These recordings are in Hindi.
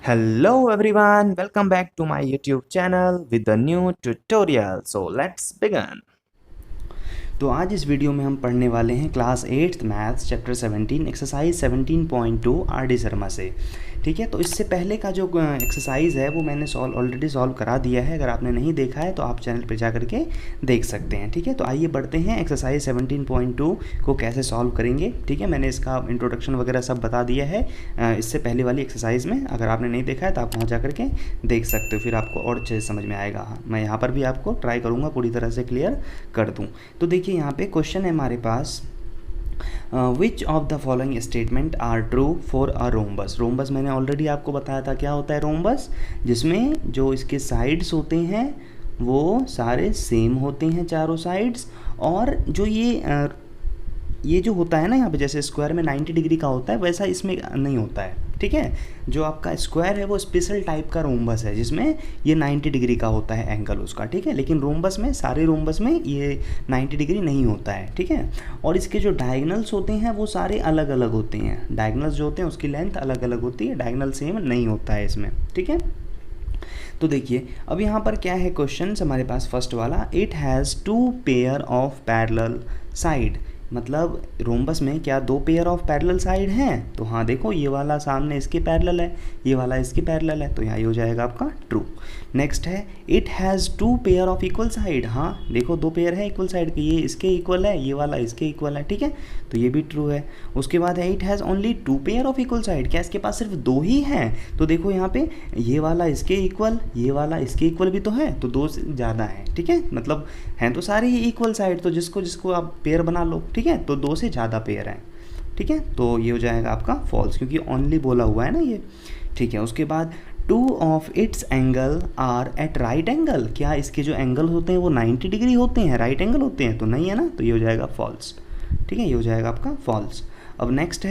Hello everyone, welcome back to my YouTube channel with a new tutorial. So let's begin. तो आज इस वीडियो में हम पढ़ने वाले हैं class 8th maths chapter 17 exercise 17.2 R D Sharma से। ठीक है, तो इससे पहले का जो एक्सरसाइज है वो मैंने ऑलरेडी सॉल्व करा दिया है। अगर आपने नहीं देखा है तो आप चैनल पर जा करके देख सकते हैं। ठीक है, तो आइए बढ़ते हैं एक्सरसाइज 17.2 को कैसे सॉल्व करेंगे। ठीक है, मैंने इसका इंट्रोडक्शन वगैरह सब बता दिया है इससे पहले वाली एक्सरसाइज में। अगर आपने नहीं देखा है तो आप वहाँ जा करके देख सकते हो, फिर आपको और अच्छे से समझ में आएगा। मैं यहाँ पर भी आपको ट्राई करूँगा पूरी तरह से क्लियर कर दूँ। तो देखिए यहाँ पे क्वेश्चन है हमारे पास, which of the following statement are true for a rhombus. Rhombus मैंने ऑलरेडी आपको बताया था क्या होता है रोम्बस, जिसमें जो इसके साइड्स होते हैं वो सारे सेम होते हैं चारों साइड्स, और जो ये जो होता है ना यहाँ पे जैसे स्क्वायर में 90 डिग्री का होता है वैसा इसमें नहीं होता है। ठीक है, जो आपका स्क्वायर है वो स्पेशल टाइप का रोम्बस है जिसमें ये 90 डिग्री का होता है एंगल उसका। ठीक है, लेकिन रोम्बस में सारे रोम्बस में ये 90 डिग्री नहीं होता है। ठीक है, और इसके जो डायगनल्स होते हैं वो सारे अलग अलग होते हैं। डायगनल्स जो होते हैं उसकी लेंथ अलग अलग होती है, डायगनल सेम नहीं होता है इसमें। ठीक है, तो देखिए अब यहाँ पर क्या है क्वेश्चन हमारे पास फर्स्ट वाला, it has 2 pair of parallel side. मतलब रोम्बस में क्या 2 पेयर ऑफ पैरेलल साइड हैं? तो हाँ देखो, ये वाला सामने इसके पैरेलल है, ये वाला इसके पैरेलल है, तो यहाँ ये हो जाएगा आपका ट्रू। नेक्स्ट है, it has 2 pair of equal side. हाँ देखो 2 पेयर है इक्वल साइड के, ये इसके इक्वल है, ये वाला इसके इक्वल है। ठीक है, तो ये भी ट्रू है। उसके बाद है, it has only 2 pair of equal side. क्या इसके पास सिर्फ 2 ही हैं? तो देखो यहाँ पे ये वाला इसके इक्वल, ये वाला इसके इक्वल भी तो है, तो 2 से ज़्यादा है। ठीक है, मतलब हैं तो सारे ही इक्वल साइड, तो जिसको जिसको आप पेयर बना लो। ठीक है, तो 2 से ज़्यादा पेयर हैं। ठीक है, तो ये हो जाएगा आपका फॉल्स, क्योंकि ओनली बोला हुआ है ना ये। ठीक है, उसके बाद 2 of its angle are at right angle. क्या इसके जो एंगल होते हैं वो 90 डिग्री होते हैं, राइट एंगल होते हैं? तो नहीं है ना, तो ये हो जाएगा फॉल्स। ठीक है, ये हो जाएगा आपका फॉल्स। अब नेक्स्ट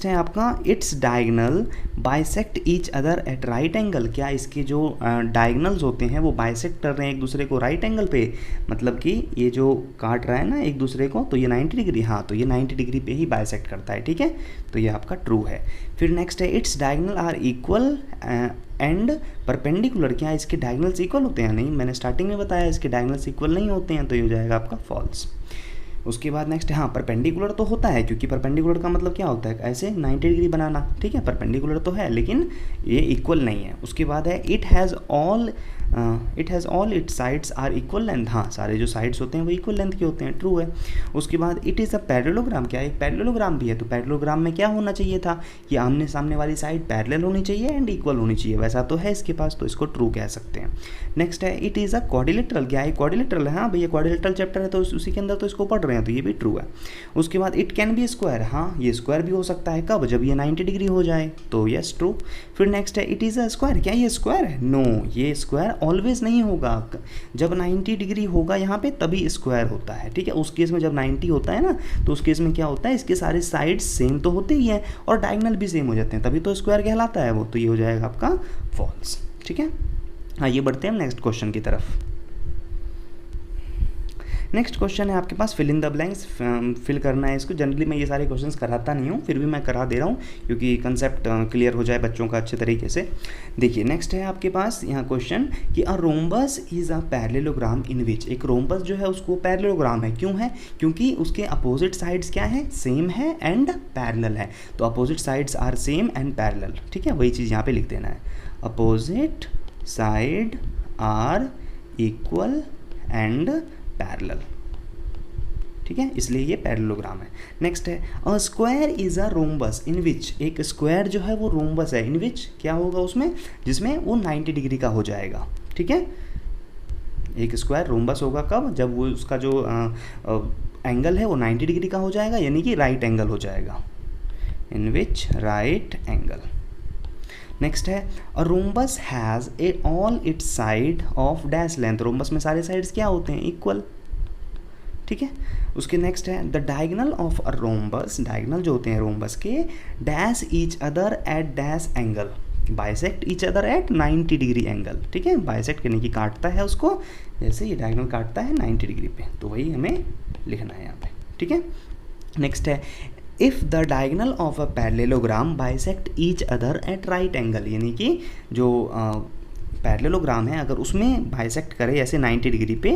है आपका, it's diagonal bisect each other at right angle. क्या इसके जो डायगनल्स होते हैं वो बाइसेक्ट कर रहे हैं एक दूसरे को राइट एंगल पे? मतलब कि ये जो काट रहा है ना एक दूसरे को, तो ये 90 डिग्री, हाँ तो ये 90 डिग्री पे ही बाइसेक्ट करता है। ठीक है, तो ये आपका ट्रू है। फिर नेक्स्ट है, its diagonal are equal and perpendicular. क्या इसके डायगनल्स इक्वल होते हैं? नहीं, मैंने स्टार्टिंग में बताया इसके डायगनल्स इक्वल नहीं होते हैं, तो ये हो जाएगा आपका फॉल्स। उसके बाद नेक्स्ट है, हाँ परपेंडिकुलर तो होता है, क्योंकि परपेंडिकुलर का मतलब क्या होता है, ऐसे 90 डिग्री बनाना। ठीक है, परपेंडिकुलर तो है लेकिन ये इक्वल नहीं है। उसके बाद है, it has all its sides are equal length. हाँ सारे जो साइड्स होते हैं वो इक्वल लेंथ के होते हैं, ट्रू है। उसके बाद इट इज़ अ पैरेललोग्राम। क्या एक पैरेललोग्राम भी है? तो पैरेललोग्राम में क्या होना चाहिए था कि आमने सामने वाली साइड पैरेलल होनी चाहिए एंड इक्वल होनी चाहिए, वैसा तो है इसके पास, तो इसको ट्रू कह सकते हैं। नेक्स्ट है, इट इज़ अ क्वाड्रिलेटरल। क्या है क्वाड्रिलेटरल है? हाँ भैया क्वाड्रिलेटरल चैप्टर है तो उसी के अंदर तो इसको पढ़ रहे हैं, तो ये भी ट्रू है। उसके बाद इट कैन बी स्क्वायर। हाँ ये स्क्वायर भी हो सकता है, कब? जब ये 90 डिग्री हो जाए, तो यस ट्रू। फिर नेक्स्ट है, इट इज़ अ स्क्वायर। क्या ये स्क्वायर है? नो, ये स्क्वायर ऑलवेज नहीं होगा। जब 90 डिग्री होगा यहाँ पे तभी स्क्वायर होता है। ठीक है, उस केस में जब 90 होता है ना, तो उस केस में क्या होता है, इसके सारे साइड्स सेम तो होते ही हैं और डायगनल भी सेम हो जाते हैं, तभी तो स्क्वायर कहलाता है वो। तो ये हो जाएगा आपका फॉल्स। ठीक है, आइए बढ़ते हैं नेक्स्ट क्वेश्चन की तरफ। नेक्स्ट क्वेश्चन है आपके पास, fill in the blanks. Fill करना है इसको। जनरली मैं ये सारे क्वेश्चंस कराता नहीं हूँ, फिर भी मैं करा दे रहा हूँ क्योंकि कंसेप्ट क्लियर हो जाए बच्चों का अच्छे तरीके से। देखिए नेक्स्ट है आपके पास यहाँ क्वेश्चन कि a rhombus is a parallelogram in which. एक रोम्बस जो है उसको पैरेललोग्राम है, क्यों है? क्योंकि उसके अपोजिट साइड्स क्या है, सेम है एंड पैरेलल है। तो opposite sides are same and parallel. ठीक है, वही चीज़ यहाँ पे लिख देना है, opposite side are equal and parallel. ठीक है, इसलिए ये पैरेललोग्राम है। नेक्स्ट है, a square is a rhombus in which. एक स्क्वायर जो है वो रोम्बस है, इन विच क्या होगा उसमें, जिसमें वो 90 डिग्री का हो जाएगा। ठीक है, एक स्क्वायर रोम्बस होगा कब, जब वो उसका जो एंगल है वो 90 डिग्री का हो जाएगा, यानी कि राइट एंगल हो जाएगा, इन विच राइट एंगल। नेक्स्ट है, a rhombus has a all it's side of dash length. Rhombus में सारे साइड्स क्या होते हैं, इक्वल। ठीक है, उसके नेक्स्ट है, the diagonal of a rhombus. Diagonal जो होते हैं रोम्बस के, dash each other eight dash angle, bisect each other eight 90 degree angle. ठीक है, बाइसेक्ट करने की काटता है उसको, जैसे ये डायगनल काटता है 90 डिग्री पे, तो वही हमें लिखना है यहाँ पे। ठीक है, नेक्स्ट है, if the diagonal of a parallelogram bisect each other at right angle, यानी कि जो पैरेललोग्राम है अगर उसमें बाइसेक्ट करे ऐसे 90 डिग्री पे,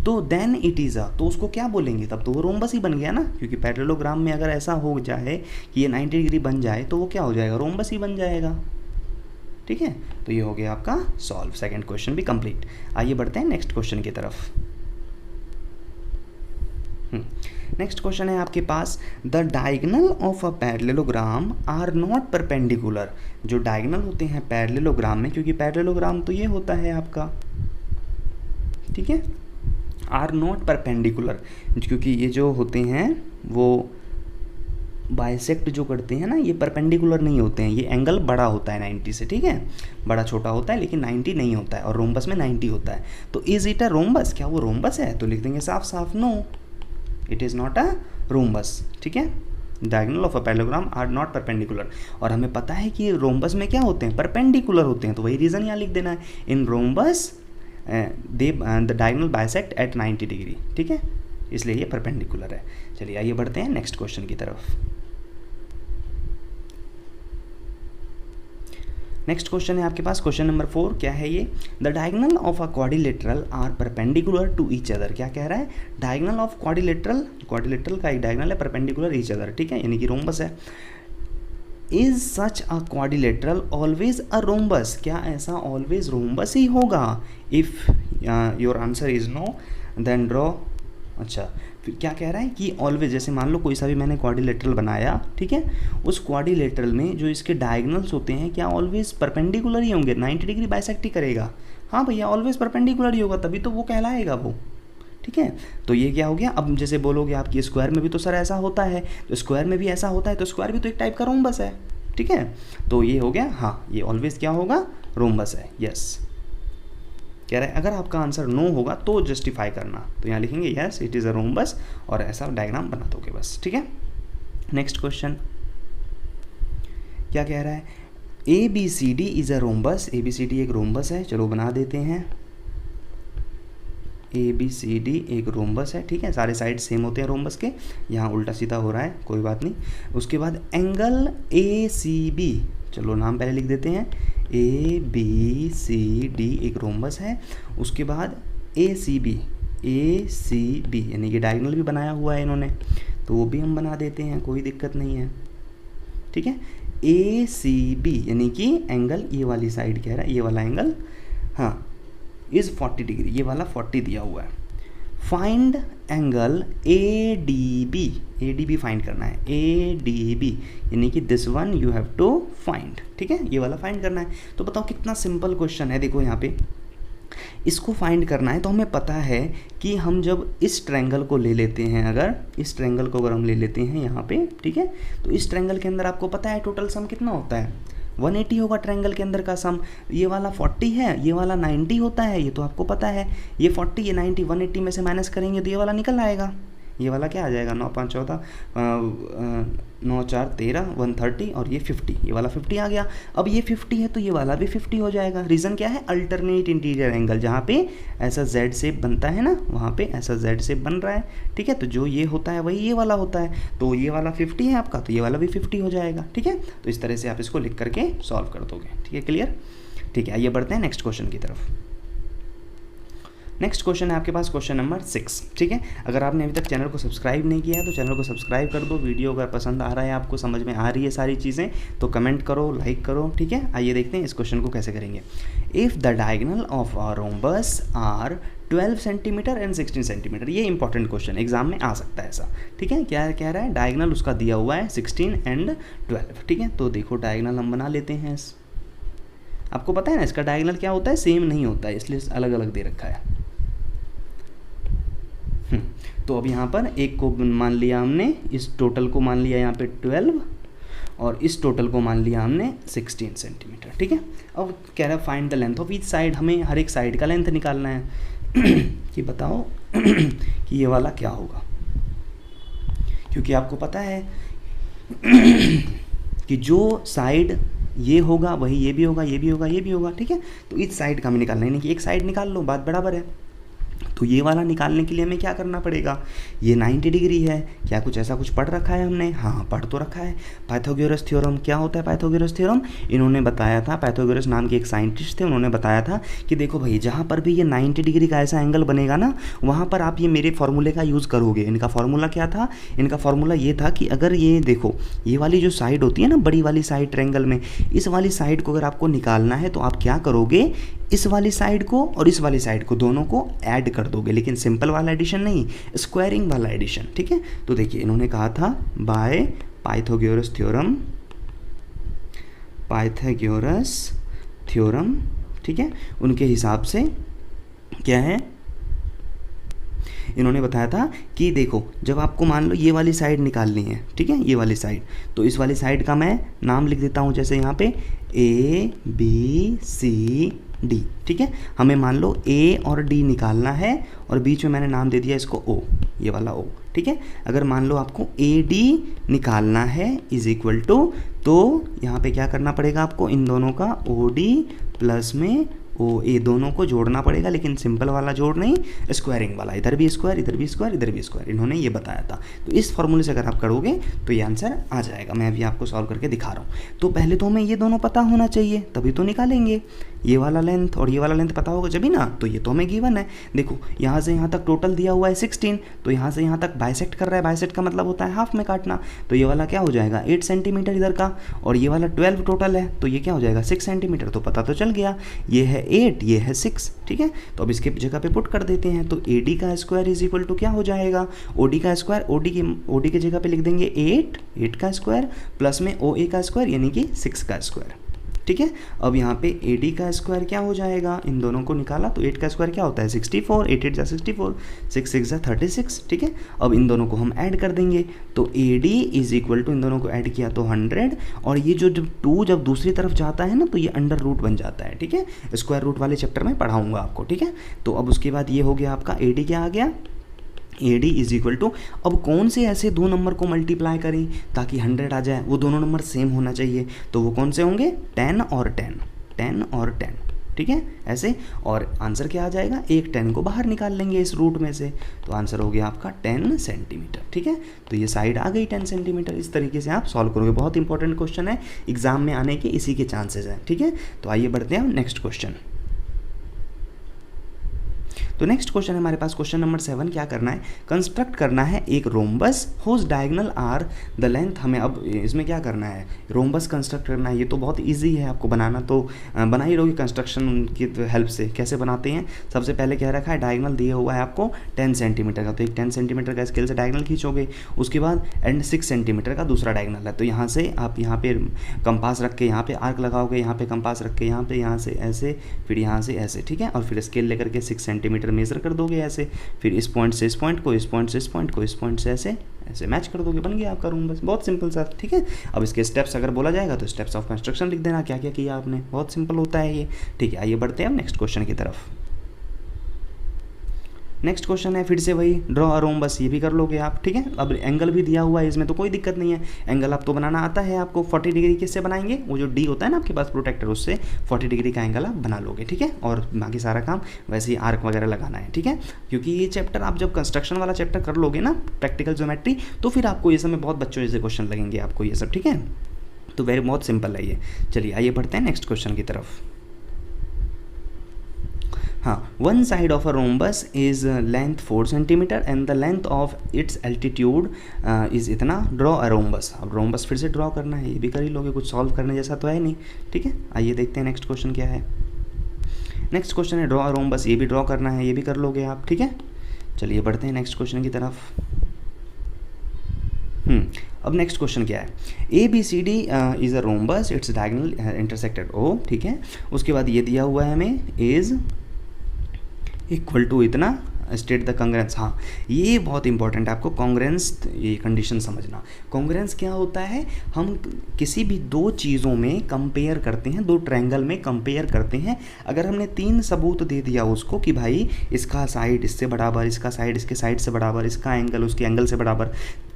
तो देन इट इज़ अ, तो उसको क्या बोलेंगे, तब तो वो रोम्बस ही बन गया ना, क्योंकि पैरेललोग्राम में अगर ऐसा हो जाए कि ये 90 डिग्री बन जाए तो वो क्या हो जाएगा, रोम्बस ही बन जाएगा। ठीक है, तो ये हो गया आपका सॉल्व, सेकंड क्वेश्चन भी कंप्लीट। आइए बढ़ते हैं नेक्स्ट क्वेश्चन की तरफ। नेक्स्ट क्वेश्चन है आपके पास, the diagonal of a parallelogram are not perpendicular. जो डायगनल होते हैं पैरेललोग्राम में, क्योंकि पैरेललोग्राम तो ये होता है आपका, ठीक है, आर नॉट परपेंडिकुलर, क्योंकि ये जो होते हैं वो बाइसेक्ट जो करते हैं ना, ये परपेंडिकुलर नहीं होते हैं, ये एंगल बड़ा होता है 90 से, ठीक है, बड़ा छोटा होता है लेकिन 90 नहीं होता है, और रोम्बस में 90 होता है। तो इज इट अ रोम्बस, क्या वो रोम्बस है, तो लिख देंगे साफ साफ no, it is not a rhombus. ठीक है, diagonal of a parallelogram are not perpendicular, और हमें पता है कि रोम्बस में क्या होते हैं, परपेंडिकुलर होते हैं, तो वही रीज़न यहाँ लिख देना है, in rhombus they the diagonal bisect at 90 degree. ठीक है, इसलिए ये परपेंडिकुलर है। चलिए आइए बढ़ते हैं नेक्स्ट क्वेश्चन की तरफ। नेक्स्ट क्वेश्चन है आपके पास, क्वेश्चन नंबर 4, क्या है ये, the diagonal of a quadrilateral are perpendicular to each other. क्या कह रहा है, डायगोनल ऑफ क्वाड्रिलेटरल, क्वाड्रिलेटरल का एक डायगोनल है परपेंडिकुलर ईच अदर, ठीक है, यानी कि रोम्बस है। Is such a quadrilateral always a rhombus, क्या ऐसा ऑलवेज रोम्बस ही होगा, if your answer is no then draw. अच्छा, फिर क्या कह रहा है कि ऑलवेज, जैसे मान लो कोई सा भी मैंने क्वाड्रिलेटरल बनाया, ठीक है, उस क्वाड्रिलेटरल में जो इसके डायगोनल्स होते हैं क्या ऑलवेज परपेंडिकुलर ही होंगे, 90 डिग्री बाइसेक्ट ही करेगा। हाँ भैया, ऑलवेज परपेंडिकुलर ही होगा, तभी तो वो कहलाएगा वो। ठीक है, तो ये क्या हो गया, अब जैसे बोलोगे आपकी स्क्वायर में भी तो सर ऐसा होता है, तो स्क्वायर में भी ऐसा होता है, तो स्क्वायर भी तो एक टाइप का रोम्बस है। ठीक है, तो ये हो गया, हाँ ये ऑलवेज क्या होगा, रोम्बस है। यस, कह रहा है अगर आपका आंसर नो होगा तो जस्टिफाई करना, तो यहाँ लिखेंगे yes it is a rhombus, और ऐसा डायग्राम बना दोगे बस। ठीक है, नेक्स्ट क्वेश्चन क्या कह रहा है, A B C D is a rhombus, A B C D एक रोम्बस है, चलो बना देते हैं, ए बी सी डी एक रोम्बस है। ठीक है, सारे साइड सेम होते हैं रोम्बस के, यहाँ उल्टा सीधा हो रहा है, कोई बात नहीं। उसके बाद एंगल ए सी बी, चलो नाम पहले लिख देते हैं, ए बी सी डी एक रोम्बस है। उसके बाद ए सी बी यानी कि डायगोनल भी बनाया हुआ है इन्होंने, तो वो भी हम बना देते हैं, कोई दिक्कत नहीं है। ठीक है, ए सी बी यानी कि एंगल ये वाली साइड कह रहा है, ये वाला एंगल हाँ इज़ 40 डिग्री, ये वाला 40 दिया हुआ है। Find angle A D B find करना है, ए डी बी यानी कि this one you have to find. ठीक है, ये वाला फाइंड करना है। तो बताओ कितना सिंपल क्वेश्चन है, देखो यहाँ पे इसको फाइंड करना है, तो हमें पता है कि हम जब इस ट्रायंगल को ले लेते हैं, अगर इस ट्रायंगल को अगर हम ले लेते हैं यहाँ पे, ठीक है, तो इस ट्रायंगल के अंदर आपको पता है टोटल सम कितना होता है, 180 होगा ट्रायंगल के अंदर का सम। ये वाला 40 है, ये वाला 90 होता है, ये तो आपको पता है, ये 40 ये 90 180 में से माइनस करेंगे तो ये वाला निकल आएगा, ये वाला क्या आ जाएगा 9 5 14 9 4 13 130 और ये 50, ये वाला 50 आ गया। अब ये 50 है तो ये वाला भी 50 हो जाएगा। रीज़न क्या है, अल्टरनेट इंटीरियर एंगल, जहाँ पे ऐसा जेड शेप बनता है ना, वहाँ पे ऐसा जेड शेप बन रहा है। ठीक है, तो जो ये होता है वही ये वाला होता है, तो ये वाला 50 है आपका, तो ये वाला भी 50 हो जाएगा। ठीक है, तो इस तरह से आप इसको लिख करके सॉल्व कर दोगे। ठीक है, क्लियर। ठीक है, आइए बढ़ते हैं नेक्स्ट क्वेश्चन की तरफ। नेक्स्ट क्वेश्चन है आपके पास क्वेश्चन नंबर 6। ठीक है, अगर आपने अभी तक चैनल को सब्सक्राइब नहीं किया है तो चैनल को सब्सक्राइब कर दो। वीडियो अगर पसंद आ रहा है, आपको समझ में आ रही है सारी चीज़ें, तो कमेंट करो, लाइक करो। ठीक है, आइए देखते हैं इस क्वेश्चन को कैसे करेंगे। If the diagonal of a rhombus are 12 centimetre and 16 centimetre, ये इंपॉर्टेंट क्वेश्चन एग्जाम में आ सकता है ऐसा। ठीक है, क्या कह रहा है, डायगोनल उसका दिया हुआ है 16 एंड 12। ठीक है, तो देखो डायगोनल हम बना लेते हैं। आपको पता है ना इसका डायगोनल क्या होता है, सेम नहीं होता है, इसलिए अलग अलग दे रखा है। तो अब यहाँ पर एक को मान लिया हमने, इस टोटल को मान लिया यहाँ पे 12 और इस टोटल को मान लिया हमने 16 सेंटीमीटर। ठीक है, अब कह रहा है find the length of each side, हमें हर एक साइड का लेंथ निकालना है कि बताओ कि ये वाला क्या होगा, क्योंकि आपको पता है कि जो साइड ये होगा वही ये भी होगा, ये भी होगा, ये भी होगा। ठीक है, तो इस साइड का हमें निकालना है, यानी कि एक साइड निकाल लो, बात बराबर है। तो ये वाला निकालने के लिए हमें क्या करना पड़ेगा, ये 90 डिग्री है, क्या कुछ ऐसा कुछ पढ़ रखा है हमने, हाँ पढ़ तो रखा है। पाइथागोरस थ्योरम क्या होता है, पाइथागोरस थ्योरम इन्होंने बताया था, पाइथागोरस नाम के एक साइंटिस्ट थे, उन्होंने बताया था कि देखो भाई जहाँ पर भी ये 90 डिग्री का ऐसा एंगल बनेगा ना, वहाँ पर आप ये मेरे फॉर्मूले का यूज़ करोगे। इनका फॉर्मूला क्या था, इनका फॉर्मूला ये था कि अगर ये देखो ये वाली जो साइड होती है ना, बड़ी वाली साइड ट्रायंगल में, इस वाली साइड को अगर आपको निकालना है तो आप क्या करोगे, इस वाली साइड को और इस वाली साइड को दोनों को ऐड कर दोगे, लेकिन सिंपल वाला एडिशन नहीं, स्क्वायरिंग वाला एडिशन, ठीक है। तो देखिए इन्होंने कहा था by Pythagoras theorem, Pythagoras theorem, ठीक है, उनके हिसाब से क्या है, इन्होंने बताया था कि देखो जब आपको मान लो ये वाली साइड निकालनी है, ठीक है, ये वाली साइड, तो इस वाली साइड का मैं नाम लिख देता हूँ, जैसे यहाँ पे ABCD, ठीक है। हमें मान लो A और D निकालना है और बीच में मैंने नाम दे दिया इसको O, ये वाला O, ठीक है। अगर मान लो आपको AD निकालना है इज इक्वल टू, तो यहाँ पे क्या करना पड़ेगा आपको, इन दोनों का OD प्लस में OA दोनों को जोड़ना पड़ेगा, लेकिन सिंपल वाला जोड़ नहीं, स्क्वायरिंग वाला, इधर भी स्क्वायर, इधर भी स्क्वायर, इधर भी स्क्वायर, इन्होंने ये बताया था। तो इस फॉर्मूले से अगर आप करोगे तो ये आंसर आ जाएगा। मैं अभी आपको सॉल्व करके दिखा रहा हूँ। तो पहले तो हमें ये दोनों पता होना चाहिए, तभी तो निकालेंगे। ये वाला लेंथ और ये वाला लेंथ पता होगा जब ही ना, तो ये तो हमें गिवन है। देखो यहाँ से यहाँ तक टोटल दिया हुआ है 16, तो यहाँ से यहाँ तक बाइसेक्ट कर रहा है, बाइसेक्ट का मतलब होता है हाफ में काटना, तो ये वाला क्या हो जाएगा 8 सेंटीमीटर इधर का, और ये वाला 12 टोटल है, तो ये क्या हो जाएगा 6 सेंटीमीटर, तो पता तो चल गया, ये है 8, ये है 6, ठीक है। तो अब इसके जगह पे पुट कर देते हैं, तो AD का स्क्वायर इज इक्वल टू क्या हो जाएगा, OD का स्क्वायर, OD के जगह पे लिख देंगे 8 का स्क्वायर प्लस में OA का स्क्वायर यानी कि 6 का स्क्वायर, ठीक है। अब यहाँ पे AD का स्क्वायर क्या हो जाएगा, इन दोनों को निकाला तो 8 का स्क्वायर क्या होता है 64, 8 8 जा 64, 6 6 जा 36, ठीक है। अब इन दोनों को हम ऐड कर देंगे, तो AD इज इक्वल टू, इन दोनों को ऐड किया तो 100, और ये जो जब 2 जब दूसरी तरफ जाता है ना तो ये अंडर रूट बन जाता है, ठीक है। स्क्वायर रूट वाले चैप्टर में पढ़ाऊँगा आपको, ठीक है। तो अब उसके बाद ये हो गया आपका AD क्या आ गया, AD इज इक्वल टू, अब कौन से ऐसे दो नंबर को मल्टीप्लाई करें ताकि 100 आ जाए, वो दोनों नंबर सेम होना चाहिए, तो वो कौन से होंगे 10 और 10, 10 और 10, ठीक है ऐसे। और आंसर क्या आ जाएगा, एक 10 को बाहर निकाल लेंगे इस रूट में से, तो आंसर हो गया आपका 10 सेंटीमीटर, ठीक है। तो ये साइड आ गई 10 सेंटीमीटर। इस तरीके से आप सॉल्व करोगे, बहुत इंपॉर्टेंट क्वेश्चन है, एग्जाम में आने के इसी के चांसेस हैं, ठीक है। तो आइए बढ़ते हैं नेक्स्ट क्वेश्चन। तो नेक्स्ट क्वेश्चन है हमारे पास, क्वेश्चन नंबर 7। क्या करना है, कंस्ट्रक्ट करना है एक rhombus whose diagonal are the length. हमें अब इसमें क्या करना है, रोम्बस कंस्ट्रक्ट करना है। ये तो बहुत इजी है, आपको बनाना तो बना ही रहोगे कंस्ट्रक्शन की हेल्प से। कैसे बनाते हैं, सबसे पहले क्या रखा है, डायगोनल दिया हुआ है आपको 10 सेंटीमीटर का, तो एक 10 सेंटीमीटर का स्केल से डायगोनल खींचोगे, उसके बाद एंड 6 सेंटीमीटर का दूसरा डायगोनल है, तो यहाँ से आप यहाँ पे कंपास रख के यहाँ पे आर्क लगाओगे, यहाँ पे कंपास रख के यहाँ पे, यहाँ से ऐसे, फिर यहाँ से ऐसे, ठीक है। और फिर स्केल लेकर के 6 सेंटीमीटर मेजर कर दोगे ऐसे, फिर इस पॉइंट से इस पॉइंट को, इस पॉइंट से इस पॉइंट को, इस पॉइंट से ऐसे ऐसे मैच कर दोगे, बन गया आपका रूम बस, बहुत सिंपल सा, ठीक है। अब इसके स्टेप्स अगर बोला जाएगा तो स्टेप्स ऑफ कंस्ट्रक्शन लिख देना, क्या क्या किया आपने, बहुत सिंपल होता है ये, ठीक है। आइए बढ़ते हैं अब नेक्स्ट क्वेश्चन की तरफ। नेक्स्ट क्वेश्चन है फिर से वही, ड्रॉ अ रोम्बस, ये भी कर लोगे आप, ठीक है। अब एंगल भी दिया हुआ है इसमें, तो कोई दिक्कत नहीं है, एंगल आप तो बनाना आता है आपको। 40 डिग्री किससे बनाएंगे, वो जो डी होता है ना आपके पास प्रोटेक्टर, उससे 40 डिग्री का एंगल आप बना लोगे, ठीक है। और बाकी सारा काम वैसे ही आर्क वगैरह लगाना है, ठीक है। क्योंकि ये चैप्टर आप जब कंस्ट्रक्शन वाला चैप्टर कर लोगे ना, प्रैक्टिकल ज्योमेट्री, तो फिर आपको ये सब में बहुत बच्चों जैसे क्वेश्चन लगेंगे आपको ये सब, ठीक है। तो वेरी बहुत सिंपल है ये। चलिए आइए बढ़ते हैं नेक्स्ट क्वेश्चन की तरफ। हाँ, one side of a rhombus is length 4 centimetre and the length of its altitude is इतना, ड्रॉ अ रोम्बस। अब रोम्बस फिर से ड्रॉ करना है, ये भी कर ही लोगे, कुछ सॉल्व करने जैसा तो है नहीं, ठीक है। आइए देखते हैं नेक्स्ट क्वेश्चन क्या है। नेक्स्ट क्वेश्चन है ड्रॉ अ रोम्बस, ये भी ड्रॉ करना है, ये भी कर लोगे आप, ठीक है। चलिए बढ़ते हैं नेक्स्ट क्वेश्चन की तरफ। अब नेक्स्ट क्वेश्चन क्या है, ABCD is a rhombus, its diagonal intersected O, ठीक है। उसके बाद ये दिया हुआ है हमें, इज़ इक्वल टू इतना, स्टेट द कॉन्ग्रेंस। हाँ, ये बहुत इंपॉर्टेंट है आपको कॉन्ग्रेंस, ये कंडीशन समझना। कॉन्ग्रेंस क्या होता है, हम किसी भी दो चीज़ों में कंपेयर करते हैं, दो ट्रायंगल में कंपेयर करते हैं। अगर हमने 3 सबूत दे दिया उसको कि भाई इसका साइड इससे बराबर, इसका साइड इसके साइड से बराबर, इसका एंगल उसके एंगल से बराबर,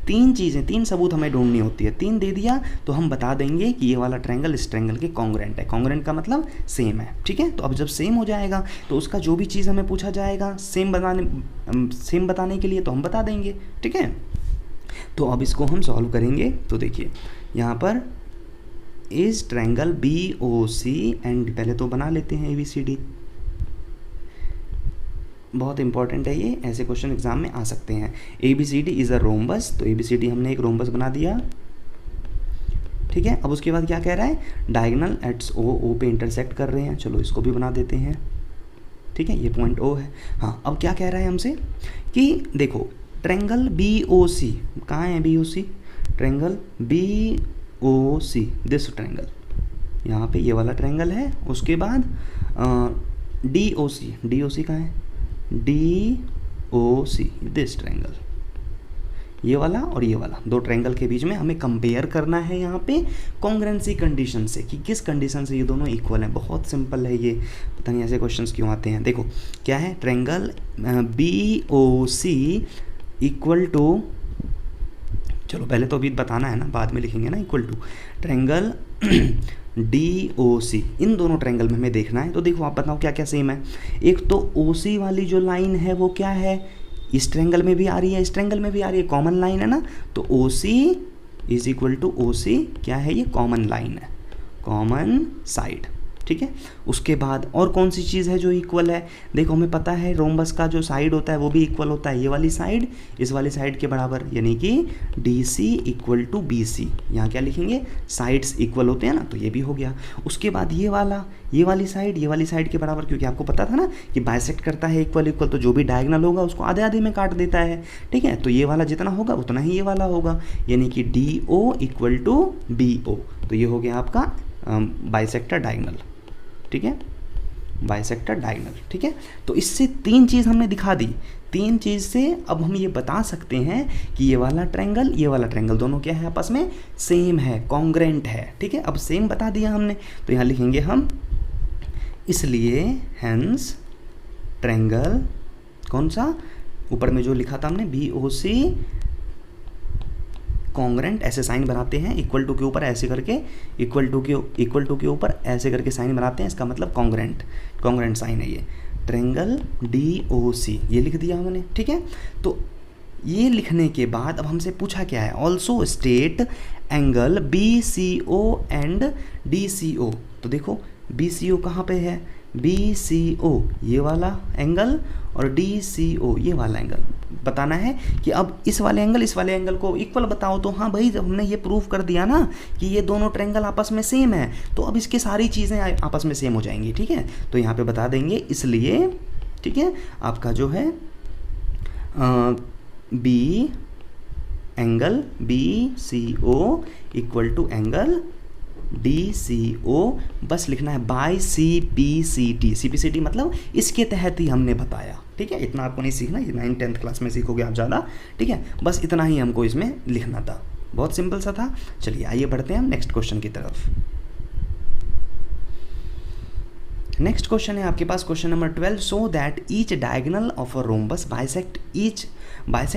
तीन चीज़ें, तीन सबूत हमें ढूंढनी होती है, तीन दे दिया तो हम बता देंगे कि ये वाला ट्रायंगल इस ट्रायंगल के कॉन्ग्रुएंट है। कॉन्ग्रुएंट का मतलब सेम है, ठीक है। तो अब जब सेम हो जाएगा तो उसका जो भी चीज़ हमें पूछा जाएगा सेम बताने के लिए तो हम बता देंगे, ठीक है। तो अब इसको हम सॉल्व करेंगे। तो देखिए यहाँ पर इस ट्रायंगल BOC एंड पहले तो बना लेते हैं ABCD, बहुत इंपॉर्टेंट है ये, ऐसे क्वेश्चन एग्जाम में आ सकते हैं। ABCD इज़ अ रोम्बस, तो ABCD हमने एक रोम्बस बना दिया, ठीक है। अब उसके बाद क्या कह रहा है, डायगोनल एट्स O पे इंटरसेक्ट कर रहे हैं, चलो इसको भी बना देते हैं, ठीक है। ये पॉइंट O है। हाँ, अब क्या कह रहा है हमसे कि देखो ट्रायंगल BOC कहाँ है, BOC triangle BOC, this triangle यहाँ पे ये वाला ट्रायंगल है। उसके बाद DOC कहाँ है, DOC दिस ट्रायंगल, ये वाला और ये वाला, दो ट्रायंगल के बीच में हमें कंपेयर करना है यहाँ पे कॉन्ग्रुएंसी कंडीशन से कि किस कंडीशन से ये दोनों इक्वल हैं। बहुत सिंपल है ये, पता नहीं ऐसे क्वेश्चंस क्यों आते हैं। देखो क्या है, ट्रायंगल BOC इक्वल टू, चलो पहले तो अभी बताना है ना, बाद में लिखेंगे ना, इक्वल टू ट्रायंगल DOC, इन दोनों ट्रायंगल में हमें देखना है। तो देखो आप बताओ क्या क्या सेम है। एक तो OC वाली जो लाइन है वो क्या है, इस ट्रायंगल में भी आ रही है, इस ट्रायंगल में भी आ रही है, कॉमन लाइन है ना। तो OC is equal to OC क्या है, ये कॉमन लाइन है, कॉमन साइड, ठीक है। उसके बाद और कौन सी चीज़ है जो इक्वल है, देखो हमें पता है रोम्बस का जो साइड होता है वो भी इक्वल होता है, ये वाली साइड इस वाली साइड के बराबर, यानी कि DC इक्वल टू BC। यहाँ क्या लिखेंगे, साइड्स इक्वल होते हैं ना, तो ये भी हो गया। उसके बाद ये वाली साइड के बराबर, क्योंकि आपको पता था ना कि बाइसेक्ट करता है इक्वल, तो जो भी डायगोनल होगा उसको आधे आधे में काट देता है, ठीक है। तो ये वाला जितना होगा उतना ही ये वाला होगा, यानी कि DO इक्वल टू BO। तो ये हो गया आपका बाइसेक्टर डायगोनल, ठीक है, बाइसेक्टर डायगोनल, ठीक है। तो इससे तीन चीज़ हमने दिखा दी, तीन चीज़ से अब हम ये बता सकते हैं कि ये वाला ट्रायंगल दोनों क्या है, आपस में सेम है, कॉन्ग्रुएंट है, ठीक है। अब सेम बता दिया हमने, तो यहाँ लिखेंगे हम, इसलिए हेंस ट्रायंगल कौन सा, ऊपर में जो लिखा था हमने BOC कॉन्ग्रुएंट, ऐसे साइन बनाते हैं, इक्वल टू के ऊपर ऐसे करके, इक्वल टू के ऊपर ऐसे करके साइन बनाते हैं, इसका मतलब कॉन्ग्रुएंट साइन है ये। ट्रायंगल DOC ये लिख दिया हमने, ठीक है। तो ये लिखने के बाद अब हमसे पूछा क्या है, also state angle BCO and DCO। तो देखो BCO कहाँ पे है, BCO ये वाला एंगल और DCO ये वाला एंगल, बताना है कि अब इस वाले एंगल को इक्वल बताओ। तो हाँ भाई, जब हमने ये प्रूफ कर दिया ना कि ये दोनों ट्रायंगल आपस में सेम है, तो अब इसकी सारी चीज़ें आपस में सेम हो जाएंगी, ठीक है। तो यहाँ पे बता देंगे, इसलिए ठीक है आपका जो है angle BCO equal to angle DCO, बस लिखना है बाय CPCT मतलब इसके तहत ही हमने बताया, ठीक है। इतना आपको नहीं सीखना, ये 9th 10th क्लास में सीखोगे आप ज़्यादा, ठीक है। बस इतना ही हमको इसमें लिखना था, बहुत सिंपल सा था। चलिए आइए बढ़ते हैं हम नेक्स्ट क्वेश्चन की तरफ। नेक्स्ट क्वेश्चन है आपके पास question number 12, so that each diagonal of a rhombus bisect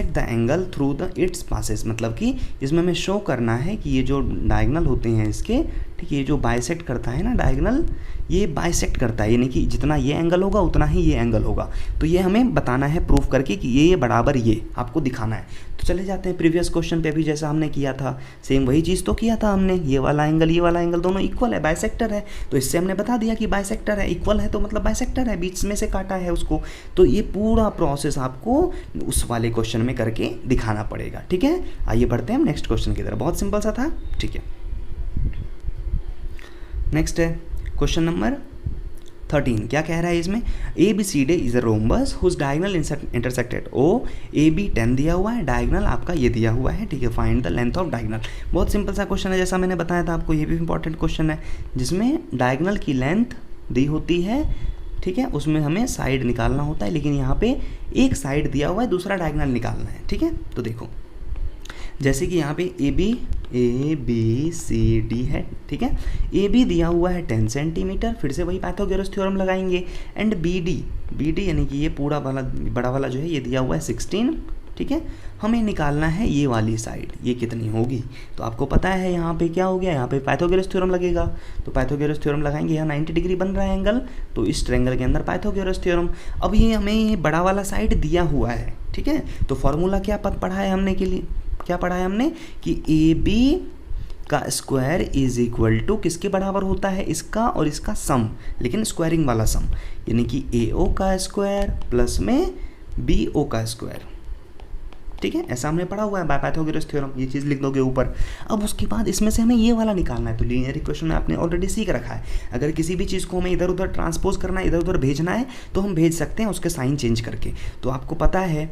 the angle through the its passes, मतलब कि इसमें हमें शो करना है कि ये जो डायगोनल होते हैं इसके, ठीक है, ये जो बाइसेक्ट करता है ना डायगोनल, ये बाइसेक्ट करता है, यानी कि जितना ये एंगल होगा उतना ही ये एंगल होगा। तो ये हमें बताना है प्रूफ करके कि ये बराबर ये आपको दिखाना है। तो चले जाते हैं प्रीवियस क्वेश्चन पे भी जैसा हमने किया था, सेम वही चीज़ तो किया था हमने, ये वाला एंगल दोनों इक्वल है, बाइसेक्टर है। तो इससे हमने बता दिया कि बाइसेक्टर है, इक्वल है तो मतलब बाइसेक्टर है, बीच में से काटा है उसको। तो ये पूरा प्रोसेस आपको उस वाले क्वेश्चन में करके दिखाना पड़ेगा, ठीक है। आइए बढ़ते हैं हम नेक्स्ट क्वेश्चन की तरफ, बहुत सिंपल सा था, ठीक है। नेक्स्ट है क्वेश्चन नंबर 13, क्या कह रहा है इसमें, ABCD is a rhombus whose diagonal intersected O, AB 10 दिया हुआ है, डायगोनल आपका ये दिया हुआ है, ठीक है। Find the length of diagonal, बहुत सिंपल सा क्वेश्चन है, जैसा मैंने बताया था आपको, ये भी इंपॉर्टेंट क्वेश्चन है, जिसमें डायगोनल की लेंथ दी होती है, ठीक है, उसमें हमें साइड निकालना होता है, लेकिन यहाँ पे एक साइड दिया हुआ है, दूसरा डायगोनल निकालना है, ठीक है। तो देखो जैसे कि यहाँ पे ABCD है, ठीक है। AB दिया हुआ है 10 सेंटीमीटर, फिर से वही पाइथागोरस थ्योरम लगाएंगे, एंड BD यानी कि ये पूरा वाला बड़ा वाला जो है ये दिया हुआ है 16 ठीक है, हमें निकालना है ये वाली साइड, ये कितनी होगी। तो आपको पता है यहाँ पे क्या हो गया, यहाँ पे पाइथागोरस थ्योरम लगेगा। तो पाइथागोरस थ्योरम लगाएंगे, यहाँ 90 डिग्री बन रहा है एंगल, तो इस ट्रायंगल के अंदर पाइथागोरस थ्योरम। अब ये हमें ये बड़ा वाला साइड दिया हुआ है, ठीक है। तो फॉर्मूला क्या पढ़ा है हमने के लिए, क्या पढ़ा है हमने कि ए बी का स्क्वायर इज इक्वल टू किसके बराबर होता है, इसका और इसका सम, लेकिन स्क्वायरिंग वाला सम, यानी कि ए ओ का स्क्वायर प्लस में बी ओ का स्क्वायर, ठीक है। ऐसा हमने पढ़ा हुआ है बाय पाइथागोरस थ्योरम, ये चीज़ लिख दोगे ऊपर। अब उसके बाद इसमें से हमें ये वाला निकालना है। तो लीनियर इक्वेशन में आपने ऑलरेडी सीख रखा है, अगर किसी भी चीज़ को हमें इधर उधर ट्रांसपोज करना है, इधर उधर भेजना है, तो हम भेज सकते हैं उसके साइन चेंज करके। तो आपको पता है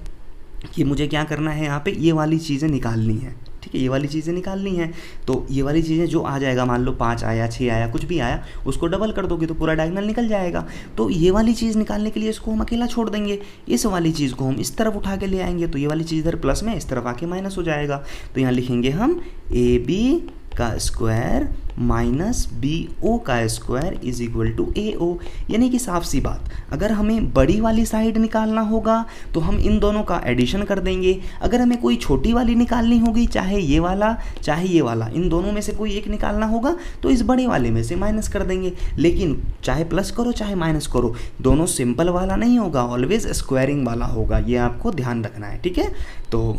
कि मुझे क्या करना है, यहाँ पे ये वाली चीज़ें निकालनी है, ठीक है, ये वाली चीज़ें निकालनी है। तो ये वाली चीज़ें जो आ जाएगा, मान लो 5 आया, 6 आया, कुछ भी आया, उसको डबल कर दोगे तो पूरा डायगोनल निकल जाएगा। तो ये वाली चीज़ निकालने के लिए इसको हम अकेला छोड़ देंगे, इस वाली चीज़ को हम इस तरफ उठा के ले आएंगे, तो ये वाली चीज़ इधर प्लस में, इस तरफ आके माइनस हो जाएगा। तो यहाँ लिखेंगे हम ए बी का स्क्वायर माइनस बी ओ का स्क्वायर इज इक्वल टू ए ओ। यानी कि साफ सी बात, अगर हमें बड़ी वाली साइड निकालना होगा तो हम इन दोनों का एडिशन कर देंगे। अगर हमें कोई छोटी वाली निकालनी होगी, चाहे ये वाला चाहे ये वाला, इन दोनों में से कोई एक निकालना होगा तो इस बड़े वाले में से माइनस कर देंगे। लेकिन चाहे प्लस करो चाहे माइनस करो, दोनों सिंपल वाला नहीं होगा, ऑलवेज स्क्वायरिंग वाला होगा, ये आपको ध्यान रखना है, ठीक है। तो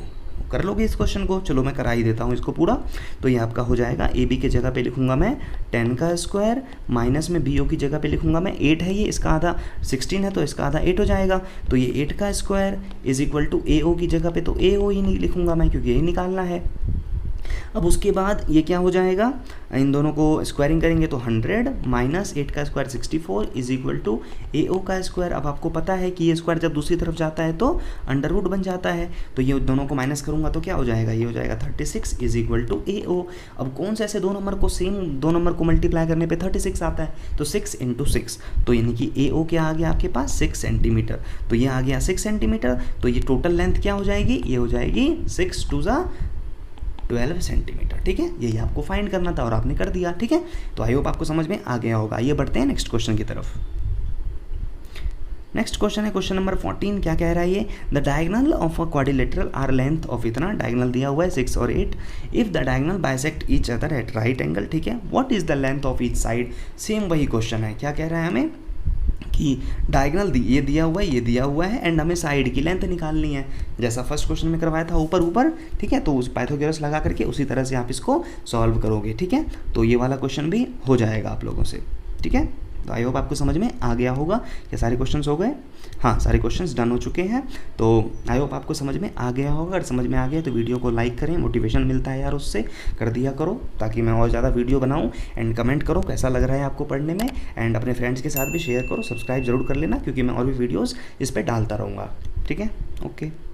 कर लोगे इस क्वेश्चन को, चलो मैं करा ही देता हूँ इसको पूरा। तो ये आपका हो जाएगा, ए बी के जगह पे लिखूंगा मैं 10 का स्क्वायर, माइनस में बी ओ की जगह पे लिखूंगा मैं 8 है, ये इसका आधा 16 है तो इसका आधा 8 हो जाएगा। तो ये 8 का स्क्वायर इज इक्वल टू ए ओ की जगह पे तो ए ओ ही नहीं लिखूंगा मैं, क्योंकि यही निकालना है। अब उसके बाद ये क्या हो जाएगा, इन दोनों को स्क्वायरिंग करेंगे तो 100 माइनस 8 का स्क्वायर 64 इज इक्वल टू ए ओ का स्क्वायर। अब आपको पता है कि ये स्क्वायर जब दूसरी तरफ जाता है तो अंडर रूट बन जाता है, तो ये दोनों को माइनस करूंगा तो क्या हो जाएगा, ये हो जाएगा 36 इज इक्वल टू ए ओ। अब कौन से ऐसे दो नंबर को सेम दो नंबर को मल्टीप्लाई करने पे 36 आता है, तो 6 × 6, तो यानी कि ए ओ क्या आ गया आपके पास 6 सेंटीमीटर, तो ये आ गया 6 सेंटीमीटर। तो ये टोटल लेंथ क्या हो जाएगी, ये हो जाएगी 6 × 12 सेंटीमीटर, ठीक है। यही आपको फाइंड करना था और आपने कर दिया, ठीक है। तो आई होप आपको समझ में आ गया होगा। ये बढ़ते हैं नेक्स्ट क्वेश्चन की तरफ। नेक्स्ट क्वेश्चन है क्वेश्चन नंबर 14। क्या कह रहा है ये, the diagonal of a quadrilateral are length of इतना, डायगोनल दिया हुआ है 6 और 8, if the diagonal bisect each other at right angle, ठीक है, what is the length of each side. Same वही क्वेश्चन है, क्या कह रहा है हमें कि डायगोनल ये दिया हुआ है, ये दिया हुआ है, एंड हमें साइड की लेंथ निकालनी है, जैसा फर्स्ट क्वेश्चन में करवाया था ऊपर ऊपर, ठीक है। तो उस पाइथागोरस लगा करके उसी तरह से आप इसको सॉल्व करोगे, ठीक है। तो ये वाला क्वेश्चन भी हो जाएगा आप लोगों से, ठीक है। तो आई होप आपको समझ में आ गया होगा। क्या सारे क्वेश्चंस हो गए, हाँ सारे क्वेश्चंस डन हो चुके हैं। तो आई होप आपको समझ में आ गया होगा। अगर समझ में आ गया तो वीडियो को लाइक करें, मोटिवेशन मिलता है यार उससे, कर दिया करो ताकि मैं और ज़्यादा वीडियो बनाऊं। एंड कमेंट करो कैसा लग रहा है आपको पढ़ने में, एंड अपने फ्रेंड्स के साथ भी शेयर करो, सब्सक्राइब जरूर कर लेना क्योंकि मैं और भी वीडियोज़ इस पर डालता रहूँगा, ठीक है। ओके।